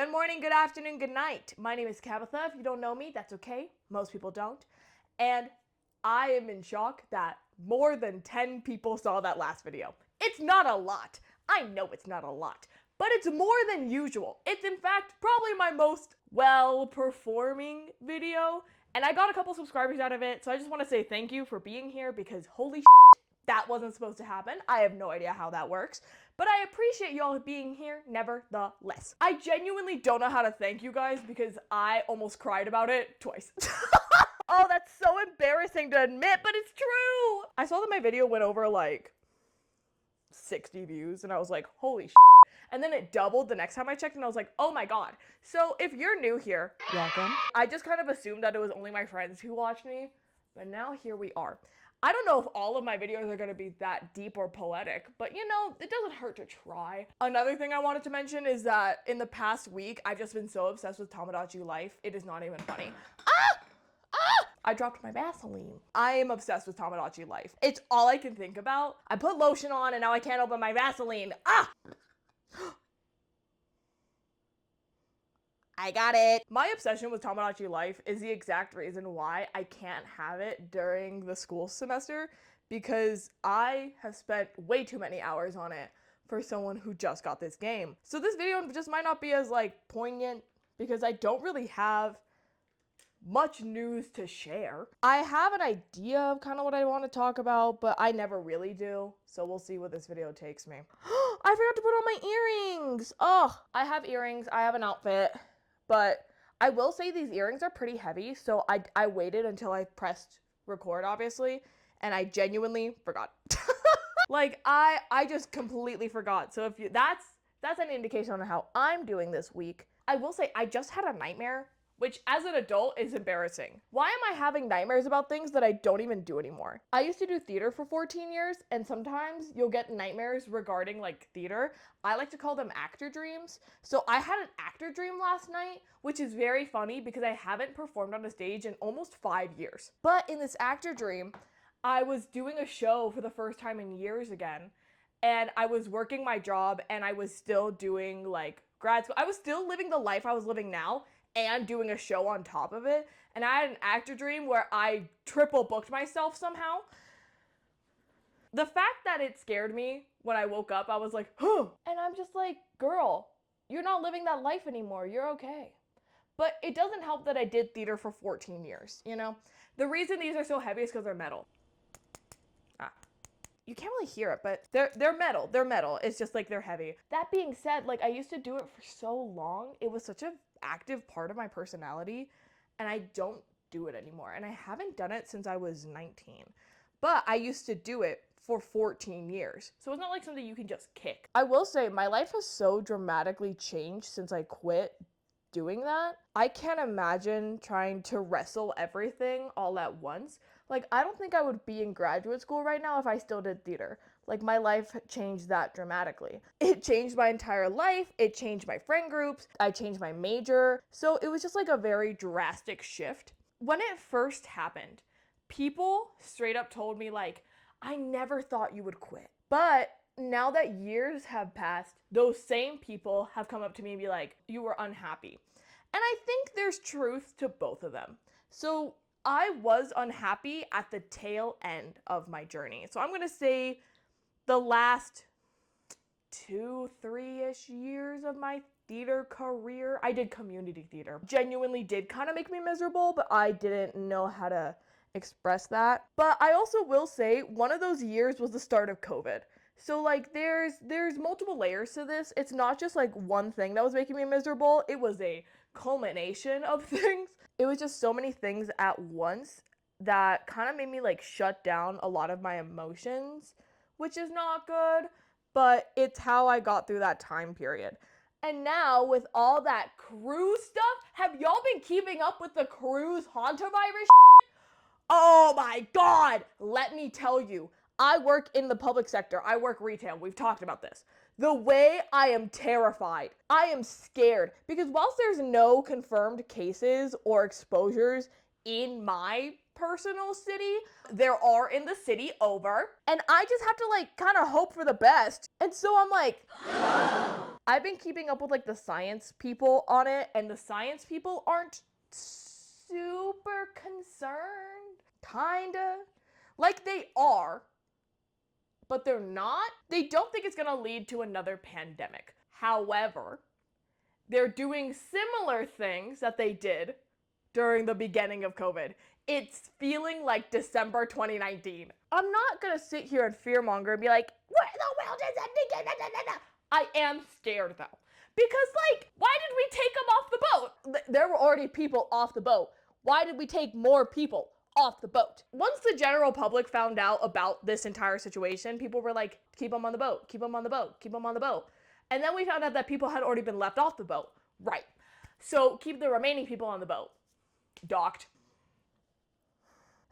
Good morning, good afternoon, good night. My name is Tabitha. If you don't know me, that's okay. Most people don't. And I am in shock that more than 10 people saw that last video. It's not a lot. I know it's not a lot, but it's more than usual. It's in fact probably my most well-performing video, and I got a couple subscribers out of it, so I just want to say thank you for being here because holy shit, that wasn't supposed to happen. I have no idea how that works, but I appreciate y'all being here nevertheless. I genuinely don't know how to thank you guys because I almost cried about it twice. Oh, that's so embarrassing to admit, but it's true. I saw that my video went over like 60 views and I was like, holy shit. And then it doubled the next time I checked and I was like, oh my god. So if you're new here, welcome. I just kind of assumed that it was only my friends who watched me, but now here we are. I don't know if all of my videos are going to be that deep or poetic, but you know, it doesn't hurt to try. Another thing I wanted to mention is that in the past week, I've just been so obsessed with Tamagotchi Life. It is not even funny. I dropped my Vaseline. I am obsessed with Tamagotchi Life. It's all I can think about. I put lotion on and now I can't open my Vaseline. I got it. My obsession with Tamagotchi Life is the exact reason why I can't have it during the school semester because I have spent way too many hours on it for someone who just got this game. So this video just might not be as like poignant because I don't really have much news to share. I have an idea of kind of what I want to talk about, but I never really do. So we'll see where this video takes me. I forgot to put on my earrings. Oh, I have earrings. I have an outfit, but I will say these earrings are pretty heavy. So I waited until I pressed record, obviously, and I genuinely forgot. Like I just completely forgot. So if you, that's an indication on how I'm doing this week. I will say I just had a nightmare, which as an adult is embarrassing. Why am I having nightmares about things that I don't even do anymore? I used to do theater for 14 years, and sometimes you'll get nightmares regarding like theater. I like to call them actor dreams. So I had an actor dream last night, which is very funny because I haven't performed on a stage in almost 5 years. But in this actor dream, I was doing a show for the first time in years again, and I was working my job and I was still doing like grad school. I was still living the life I was living now and doing a show on top of it. And I had an actor dream where I triple booked myself somehow. The fact that it scared me when I woke up, I was like, huh. And I'm just like, girl, you're not living that life anymore. You're okay. But it doesn't help that I did theater for 14 years, you know? The reason these are so heavy is because they're metal. You can't really hear it, but they're metal. They're metal. It's just like they're heavy. That being said, like I used to do it for so long. It was such an active part of my personality, and I don't do it anymore. And I haven't done it since I was 19. But I used to do it for 14 years. So it's not like something you can just kick. I will say my life has so dramatically changed since I quit doing that. I can't imagine trying to wrestle everything all at once. Like, I don't think I would be in graduate school right now if I still did theater. Like, my life changed that dramatically. It changed my entire life. It changed my friend groups. I changed my major. So it was just like a very drastic shift. When it first happened, people straight up told me like, I never thought you would quit. But now that years have passed, those same people have come up to me and be like, you were unhappy. And I think there's truth to both of them. So I was unhappy at the tail end of my journey. So I'm going to say the last 2-3-ish years of my theater career, I did community theater. Genuinely did kind of make me miserable, but I didn't know how to express that. But I also will say one of those years was the start of COVID. So like there's multiple layers to this. It's not just like one thing that was making me miserable. It was a culmination of things. It was just so many things at once that kind of made me like shut down a lot of my emotions, which is not good, but it's how I got through that time period. And now with all that cruise stuff, have y'all been keeping up with the cruise hantavirus? Oh my god! Let me tell you, I work in the public sector. I work retail. We've talked about this. The way I am terrified, I am scared because whilst there's no confirmed cases or exposures in my personal city. There are in the city over. And I just have to like kind of hope for the best. And so I'm like, I've been keeping up with like the science people on it, and the science people aren't super concerned. Kinda. Like they are, but they're not. They don't think it's gonna lead to another pandemic. However, they're doing similar things that they did during the beginning of COVID. It's feeling like December 2019. I'm not gonna sit here and fearmonger and be like, where the world is ending. I am scared though. Because like, why did we take them off the boat? There were already people off the boat. Why did we take more people off the boat? Once the general public found out about this entire situation, people were like, keep them on the boat, keep them on the boat, keep them on the boat. And then we found out that people had already been left off the boat. Right. So keep the remaining people on the boat. Docked.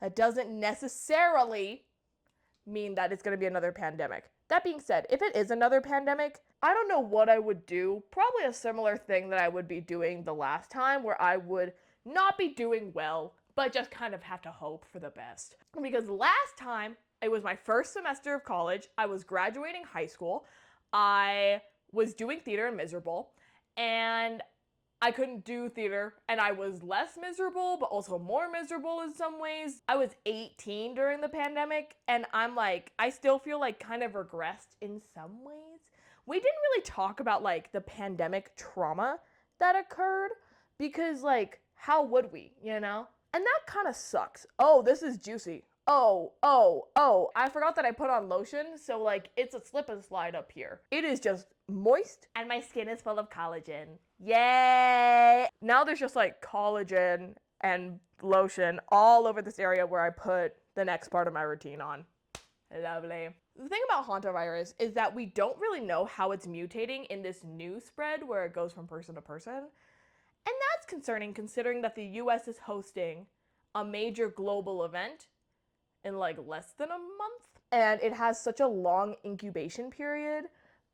That doesn't necessarily mean that it's going to be another pandemic. That being said, if it is another pandemic, I don't know what I would do. Probably a similar thing that I would be doing the last time, where I would not be doing well, but just kind of have to hope for the best. Because last time, it was my first semester of college. I was graduating high school. I was doing theater and miserable, and I couldn't do theater, and I was less miserable, but also more miserable in some ways. I was 18 during the pandemic, and I'm like, I still feel like kind of regressed in some ways. We didn't really talk about like the pandemic trauma that occurred, because like, how would we, you know? And that kind of sucks. Oh, this is juicy. Oh, I forgot that I put on lotion, so like it's a slip and slide up here. It is just moist, and my skin is full of collagen. Yay! Now there's just like collagen and lotion all over this area where I put the next part of my routine on. Lovely. The thing about hantavirus is that we don't really know how it's mutating in this new spread where it goes from person to person. And that's concerning, considering that the US is hosting a major global event in like less than a month. And it has such a long incubation period.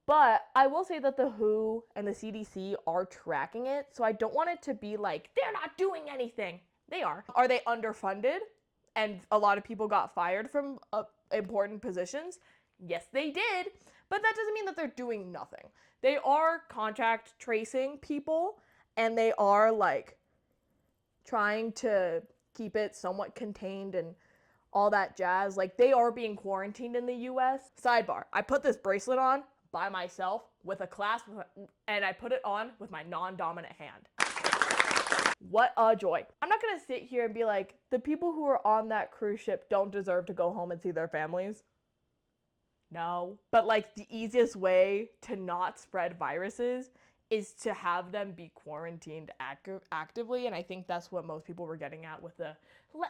But I will say that the WHO and the CDC are tracking it. So I don't want it to be like, they're not doing anything. They are. Are they underfunded? And a lot of people got fired from important positions? Yes, they did. But that doesn't mean that they're doing nothing. They are contact tracing people, and they are like trying to keep it somewhat contained and all that jazz. Like they are being quarantined in the US. Sidebar, I put this bracelet on by myself with a clasp, and I put it on with my non-dominant hand. What a joy. I'm not gonna sit here and be like, the people who are on that cruise ship don't deserve to go home and see their families. No. But like the easiest way to not spread viruses is to have them be quarantined actively, and I think that's what most people were getting at with the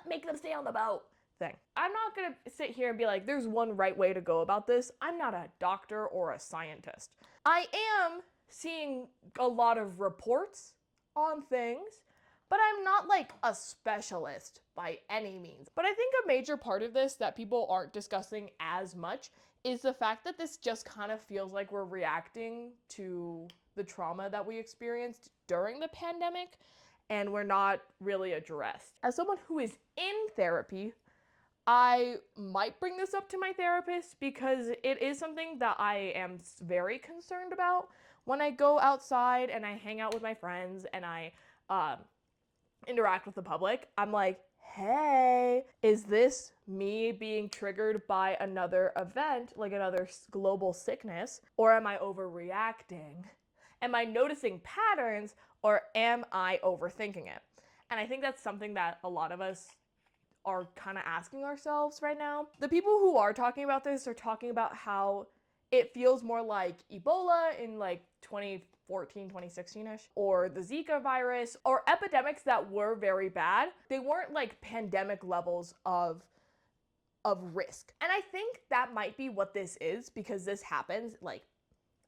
make them stay on the boat thing. I'm not gonna sit here and be like, there's one right way to go about this. I'm not a doctor or a scientist. I am seeing a lot of reports on things, but I'm not like a specialist by any means. But I think a major part of this that people aren't discussing as much is the fact that this just kind of feels like we're reacting to the trauma that we experienced during the pandemic, and we're not really addressed. As someone who is in therapy, I might bring this up to my therapist because it is something that I am very concerned about. When I go outside and I hang out with my friends and I interact with the public, I'm like, hey, is this me being triggered by another event, like another global sickness, or am I overreacting? Am I noticing patterns, or am I overthinking it? And I think that's something that a lot of us are kind of asking ourselves right now. The people who are talking about this are talking about how it feels more like Ebola in like 2014, 2016-ish, or the Zika virus, or epidemics that were very bad. They weren't like pandemic levels of risk. And I think that might be what this is, because this happens like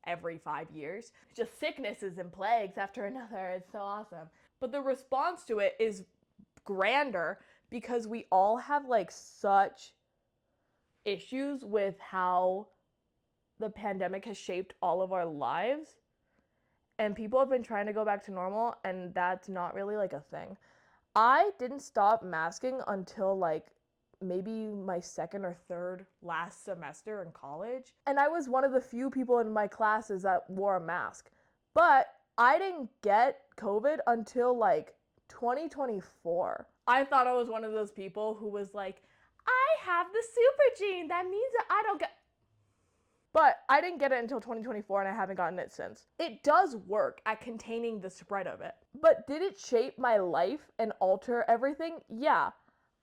every 5 years. Just sicknesses and plagues after another. It's so awesome. But the response to it is grander because we all have like such issues with how the pandemic has shaped all of our lives, and people have been trying to go back to normal, and that's not really like a thing. I didn't stop masking until like maybe my second or third last semester in college. And I was one of the few people in my classes that wore a mask. But I didn't get COVID until like 2024. I thought I was one of those people who was like, I have the super gene. That means that I don't get. But I didn't get it until 2024 and I haven't gotten it since. It does work at containing the spread of it. But did it shape my life and alter everything? Yeah.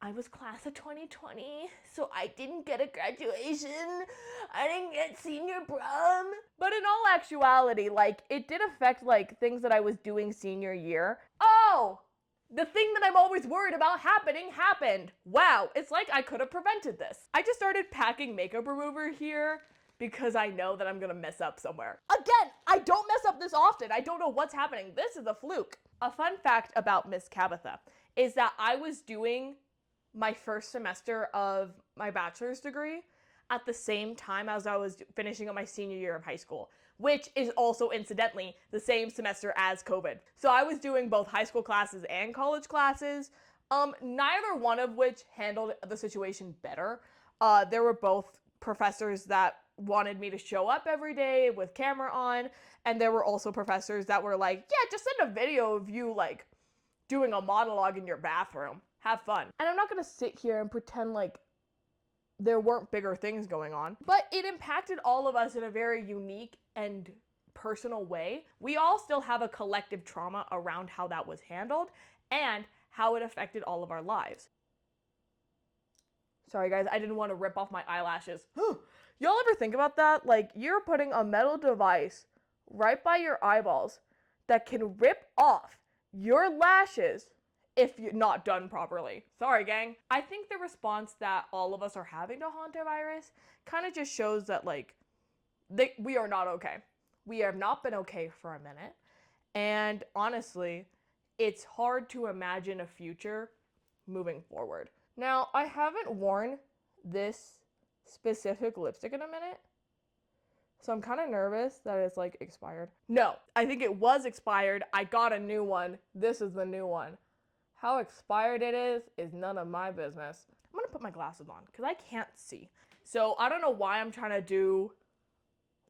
I was class of 2020, so I didn't get a graduation. I didn't get senior prom. But in all actuality, like, it did affect, like, things that I was doing senior year. Oh! The thing that I'm always worried about happening happened. Wow, it's like I could have prevented this. I just started packing makeup remover here because I know that I'm gonna mess up somewhere. Again, I don't mess up this often. I don't know what's happening. This is a fluke. A fun fact about Miss Cabotha is that I was doing my first semester of my bachelor's degree at the same time as I was finishing up my senior year of high school, which is also incidentally the same semester as COVID. So I was doing both high school classes and college classes, neither one of which handled the situation better. There were both professors that wanted me to show up every day with camera on, and there were also professors that were like, yeah, just send a video of you like doing a monologue in your bathroom. Have fun. And I'm not gonna sit here and pretend like there weren't bigger things going on, but it impacted all of us in a very unique and personal way. We all still have a collective trauma around how that was handled and how it affected all of our lives. Sorry guys, I didn't want to rip off my eyelashes. Y'all ever think about that? Like, you're putting a metal device right by your eyeballs that can rip off your lashes if you're not done properly. Sorry, gang. I think the response that all of us are having to hantavirus kind of just shows that, like, we are not okay. We have not been okay for a minute. And honestly, it's hard to imagine a future moving forward. Now, I haven't worn this specific lipstick in a minute, so I'm kind of nervous that it's like expired. No, I think it was expired. I got a new one. This is the new one. How expired it is none of my business. I'm gonna put my glasses on because I can't see. So I don't know why I'm trying to do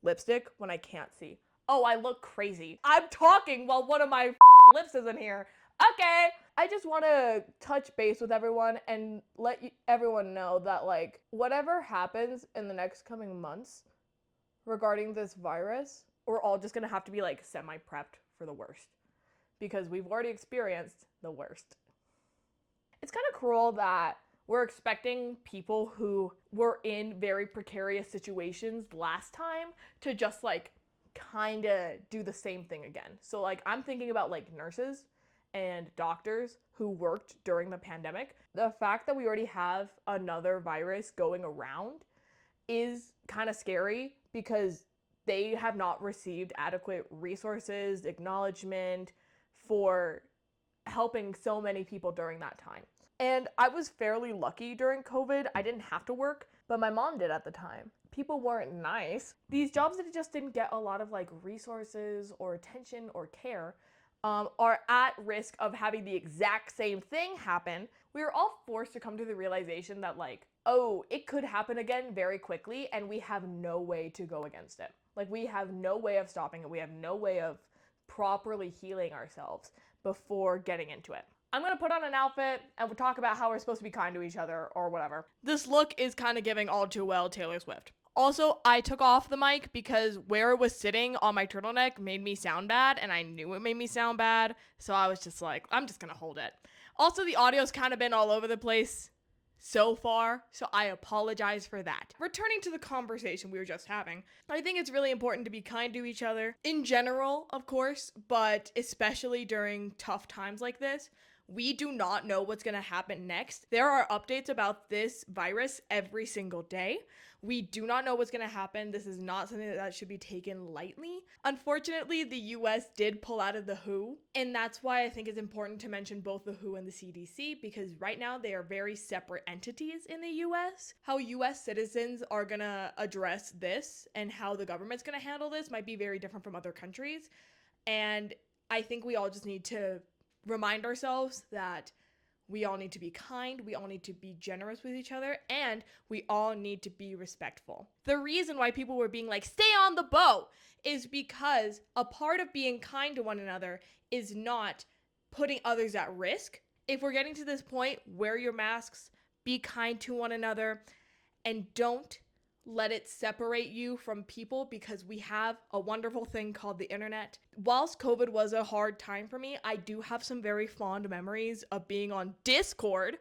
lipstick when I can't see. Oh, I look crazy. I'm talking while one of my lips is in here. Okay. I just want to touch base with everyone and let everyone know that, like, whatever happens in the next coming months regarding this virus, we're all just gonna have to be like semi-prepped for the worst because we've already experienced the worst. It's kind of cruel that we're expecting people who were in very precarious situations last time to just like kind of do the same thing again. So like I'm thinking about like nurses and doctors who worked during the pandemic. The fact that we already have another virus going around is kind of scary because they have not received adequate resources, acknowledgement for helping so many people during that time. And I was fairly lucky during COVID. I didn't have to work, but my mom did at the time. People weren't nice. These jobs that just didn't get a lot of like resources or attention or care are at risk of having the exact same thing happen. We were all forced to come to the realization that like, oh, it could happen again very quickly and we have no way to go against it. Like we have no way of stopping it. We have no way of properly healing ourselves before getting into it. I'm gonna put on an outfit and we'll talk about how we're supposed to be kind to each other or whatever. This look is kind of giving all too well Taylor Swift. Also, I took off the mic because where it was sitting on my turtleneck made me sound bad, and I knew it made me sound bad, so I was just like, I'm just gonna hold it. Also, the audio's kind of been all over the place so far, so I apologize for that. Returning to the conversation we were just having, I think it's really important to be kind to each other in general, of course, but especially during tough times like this. We do not know what's going to happen next. There are updates about this virus every single day. We do not know what's going to happen. This is not something that should be taken lightly. Unfortunately, the US did pull out of the WHO, and that's why I think it's important to mention both the WHO and the CDC, because right now they are very separate entities in the US. How US citizens are going to address this and how the government's going to handle this might be very different from other countries. And I think we all just need to remind ourselves that We all need to be kind, we all need to be generous with each other, and we all need to be respectful. The reason why people were being like, stay on the boat, is because a part of being kind to one another is not putting others at risk. If we're getting to this point, wear your masks, be kind to one another, and don't let it separate you from people, because we have a wonderful thing called the internet. Whilst COVID was a hard time for me, I do have some very fond memories of being on Discord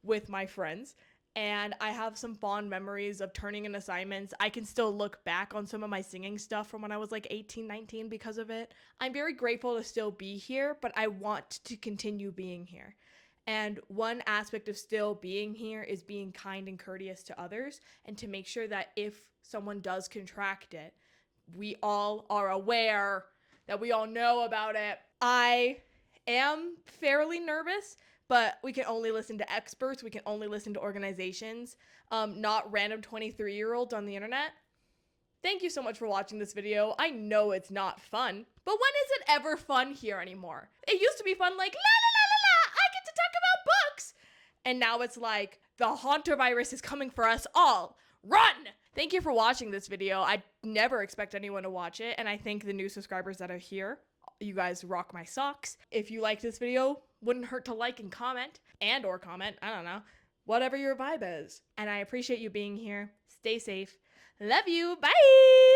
with my friends. And I have some fond memories of turning in assignments. I can still look back on some of my singing stuff from when I was like 18, 19 because of it. I'm very grateful to still be here, but I want to continue being here. And one aspect of still being here is being kind and courteous to others, and to make sure that if someone does contract it, we all are aware, that we all know about it. I am fairly nervous, but we can only listen to experts. We can only listen to organizations, not random 23-year-olds on the internet. Thank you so much for watching this video. I know it's not fun, but when is it ever fun here anymore? It used to be fun, like, la la la la la, I get to talk about books. And now it's like, the Haunter virus is coming for us all. Run! Thank you for watching this video. I never expect anyone to watch it, and I thank the new subscribers that are here. You guys rock my socks. If you like this video, wouldn't hurt to like and comment, or comment, I don't know, whatever your vibe is. And I appreciate you being here. Stay safe. Love you. Bye.